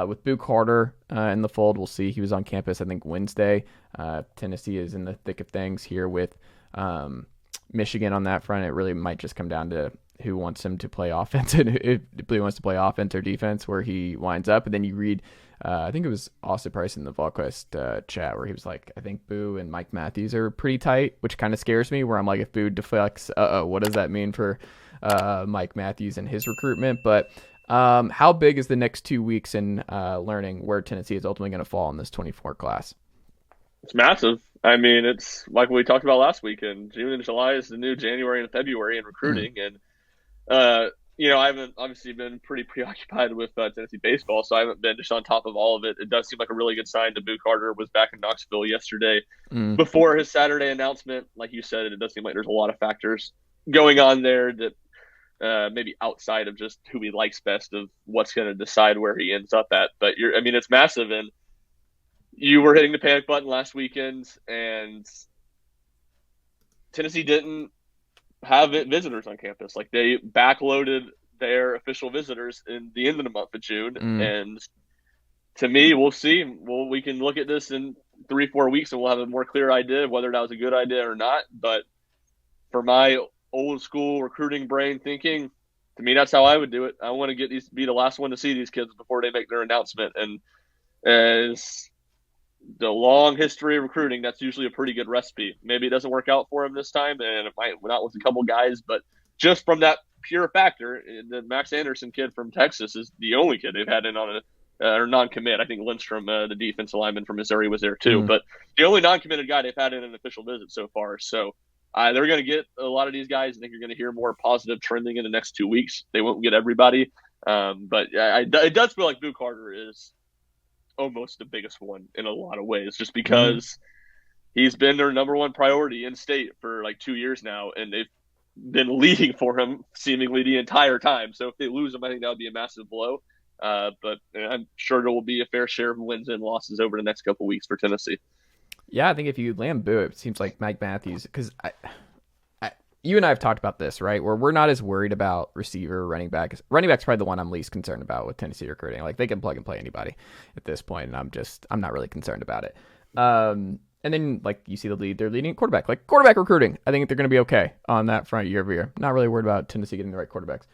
With Boo Carter in the fold, we'll see. He was on campus, I think, Wednesday. Tennessee is in the thick of things here with Michigan on that front. It really might just come down to who wants him to play offense and if Blue wants to play offense or defense, where he winds up. And then you read, I think it was Austin Price in the VolQuest chat where he was like, I think Boo and Mike Matthews are pretty tight, which kind of scares me, where I'm like, if Boo deflects, what does that mean for Mike Matthews and his recruitment? But how big is the next 2 weeks in learning where Tennessee is ultimately going to fall in this 24 class? It's massive. I mean, it's like we talked about last weekend. June and July is the new January and February in recruiting. And, I haven't obviously been pretty preoccupied with Tennessee baseball, so I haven't been just on top of all of it. It does seem like a really good sign that Boo Carter was back in Knoxville yesterday before his Saturday announcement. Like you said, it does seem like there's a lot of factors going on there that maybe outside of just who he likes best of what's going to decide where he ends up at. But it's massive. And you were hitting the panic button last weekend, and Tennessee didn't have visitors on campus. Like, they backloaded their official visitors in the end of the month of June. And to me, we'll see. Well, we can look at this in 3-4 weeks and we'll have a more clear idea of whether that was a good idea or not. But for my old school recruiting brain thinking, to me, that's how I would do it. I want to be the last one to see these kids before they make their announcement. And as the long history of recruiting, that's usually a pretty good recipe. Maybe it doesn't work out for him this time, and it might not with a couple guys, but just from that pure factor, the Max Anderson kid from Texas is the only kid they've had in on a non-commit. I think Lindstrom, the defensive lineman from Missouri, was there too, but the only non-committed guy they've had in an official visit so far. So they're going to get a lot of these guys. I think you're going to hear more positive trending in the next 2 weeks. They won't get everybody, but it does feel like Boo Carter is almost the biggest one in a lot of ways, just because he's been their number one priority in state for like 2 years now, and they've been leading for him seemingly the entire time. So if they lose him, I think that would be a massive blow. But I'm sure there will be a fair share of wins and losses over the next couple of weeks for Tennessee. Yeah, I think if you land Boo, it seems like Mike Matthews, because you and I have talked about this, right? Where we're not as worried about receiver, running back. Running back's probably the one I'm least concerned about with Tennessee recruiting. Like, they can plug and play anybody at this point, and I'm not really concerned about it. And then, like, you see they're leading quarterback. Like, quarterback recruiting, I think they're going to be okay on that front year over year. Not really worried about Tennessee getting the right quarterbacks.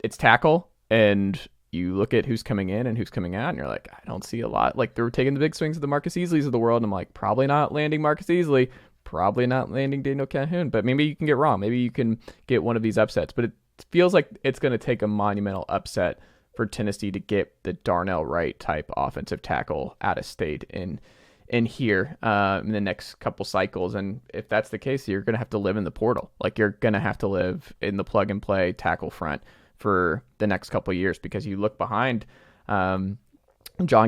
It's tackle, and you look at who's coming in and who's coming out, and you're like, I don't see a lot. Like, they're taking the big swings of the Marcus Easleys of the world, and I'm like, probably not landing Marcus Easley. Probably not landing Daniel Calhoun, but maybe you can get wrong. Maybe you can get one of these upsets. But it feels like it's going to take a monumental upset for Tennessee to get the Darnell Wright type offensive tackle out of state in here in the next couple cycles. And if that's the case, you're going to have to live in the portal. Like, you're going to have to live in the plug and play tackle front for the next couple of years, because you look behind John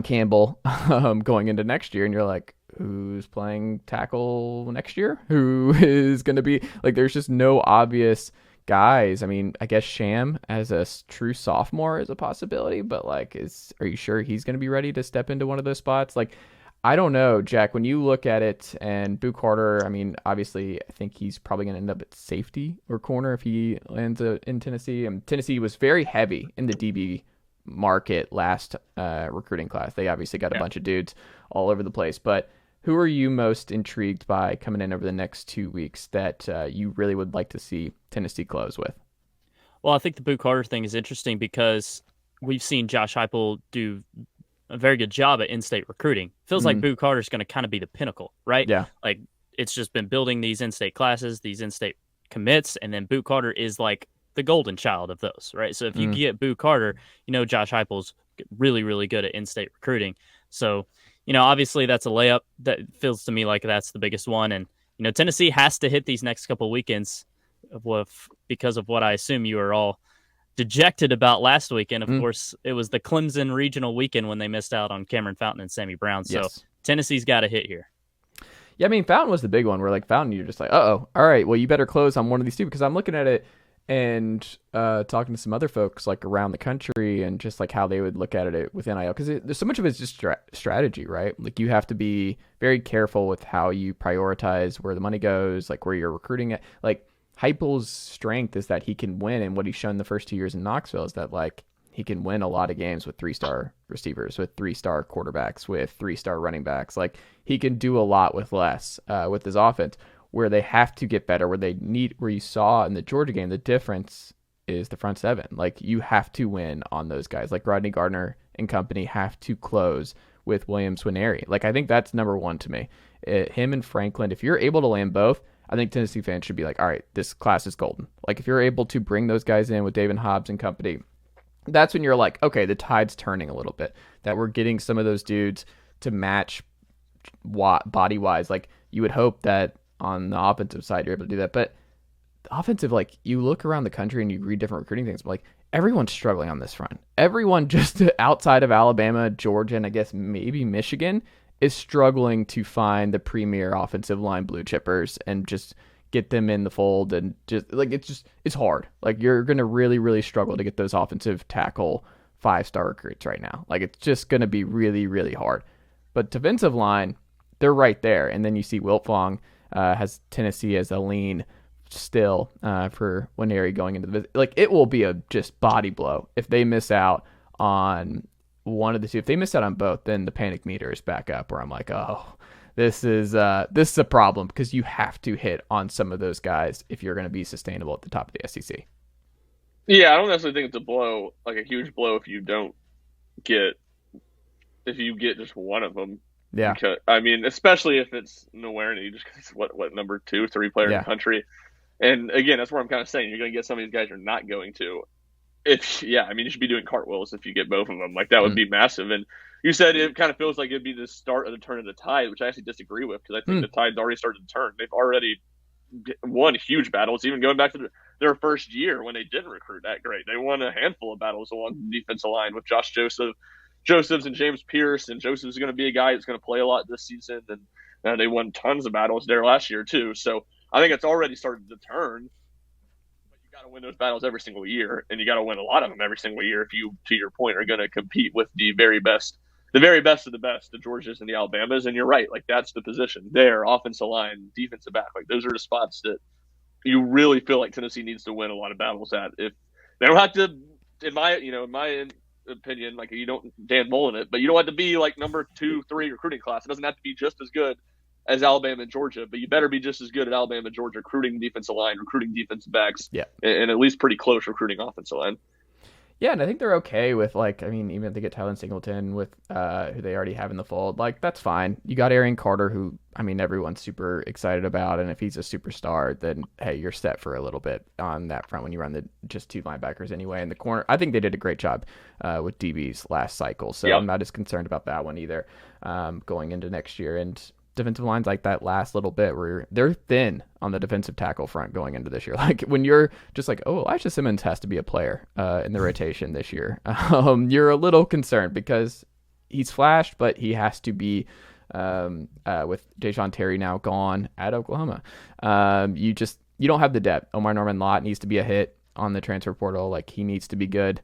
Campbell going into next year, and you're like, who's playing tackle next year? Who is going to be like, there's just no obvious guys. I mean, I guess Sham as a true sophomore is a possibility, but like, are you sure he's going to be ready to step into one of those spots? Like, I don't know, Jack, when you look at it, and Boo Carter, I mean, obviously I think he's probably going to end up at safety or corner if he lands in Tennessee. And Tennessee was very heavy in the DB market last recruiting class. They obviously got a bunch of dudes all over the place, but who are you most intrigued by coming in over the next 2 weeks that you really would like to see Tennessee close with? Well, I think the Boo Carter thing is interesting because we've seen Josh Heupel do a very good job at in-state recruiting. Feels like Boo Carter's going to kind of be the pinnacle, right? Yeah. Like, it's just been building these in-state classes, these in-state commits, and then Boo Carter is like the golden child of those, right? So if you get Boo Carter, Josh Heupel's really, really good at in-state recruiting. So, obviously that's a layup. That feels to me like that's the biggest one. And, Tennessee has to hit these next couple weekends because of what I assume you are all dejected about last weekend. Of course, it was the Clemson regional weekend when they missed out on Cameron Fountain and Sammy Brown. So Tennessee's got to hit here. Yeah, I mean, Fountain was the big one where, like, Fountain, you're just like, all right, well, you better close on one of these two, because I'm looking at it and talking to some other folks like around the country and just like how they would look at it with NIL, because there's so much of it's just strategy, right? Like, you have to be very careful with how you prioritize where the money goes, like where you're recruiting at. Like, Heupel's strength is that he can win, and what he's shown the first 2 years in Knoxville is that, like, he can win a lot of games with 3-star receivers, with 3-star quarterbacks, with 3-star running backs. Like, he can do a lot with less with his offense. Where they have to get better, where you saw in the Georgia game, the difference is the front seven. Like, you have to win on those guys. Like, Rodney Gardner and company have to close with Williams Nwaneri. Like, I think that's number one to me. Him and Franklin, if you're able to land both, I think Tennessee fans should be like, all right, this class is golden. Like, if you're able to bring those guys in with David Hobbs and company, that's when you're like, okay, the tide's turning a little bit. That we're getting some of those dudes to match body-wise. Like, you would hope that on the offensive side, you're able to do that. But the offensive, like, you look around the country and you read different recruiting things, but like, everyone's struggling on this front. Everyone just outside of Alabama, Georgia, and I guess maybe Michigan is struggling to find the premier offensive line blue chippers and just get them in the fold. And just like, it's hard. Like, you're going to really, really struggle to get those offensive tackle 5-star recruits right now. Like, it's just going to be really, really hard. But defensive line, they're right there. And then you see Wiltfong has Tennessee as a lean still for Nwaneri going into the visit. Like, it will be a just body blow if they miss out on one of the two. If they miss out on both, then the panic meter is back up where I'm like, oh, this is a problem, because you have to hit on some of those guys if you're going to be sustainable at the top of the SEC. Yeah, I don't necessarily think it's a blow, like a huge blow if you get just one of them. Yeah. Because, I mean, especially if it's Nwaneri, just because he's what number 2, 3 player in the country. And again, that's where I'm kind of saying you're going to get some of these guys you're not going to. You should be doing cartwheels if you get both of them. Like, that would be massive. And you said it kind of feels like it'd be the start of the turn of the tide, which I actually disagree with, because I think the tide's already started to turn. They've already won huge battles, even going back to their first year when they didn't recruit that great. They won a handful of battles along the defensive line with Josh Josephs and James Pierce, and Joseph's going to be a guy that's going to play a lot this season, and they won tons of battles there last year too. So I think it's already started to turn, but you got to win those battles every single year, and you got to win a lot of them every single year if you, to your point, are going to compete with the very best of the best, the Georgias and the Alabamas. And you're right, like, that's the position there, offensive line, defensive back. Like, those are the spots that you really feel like Tennessee needs to win a lot of battles at. If they don't have to, in my opinion, like, you don't Dan Mullen it, but you don't have to be like number 2, 3 recruiting class. It doesn't have to be just as good as Alabama and Georgia, but you better be just as good at Alabama and Georgia recruiting defensive line, recruiting defensive backs, and at least pretty close recruiting offensive line. Yeah, and I think they're okay with, like, I mean, even if they get Tylen Singleton with who they already have in the fold, like, that's fine. You got Arian Carter, who, I mean, everyone's super excited about, and if he's a superstar, then, hey, you're set for a little bit on that front when you run the just 2 linebackers anyway. In the corner, I think they did a great job with DB's last cycle, so I'm not as concerned about that one either going into next year. And defensive lines, like, that last little bit where they're thin on the defensive tackle front going into this year. Like, when you're just like, oh, Elijah Simmons has to be a player in the rotation this year, you're a little concerned, because he's flashed, but he has to be with Deshaun Terry now gone at Oklahoma. You don't have the depth. Omar Norman Lott needs to be a hit on the transfer portal. Like, he needs to be good.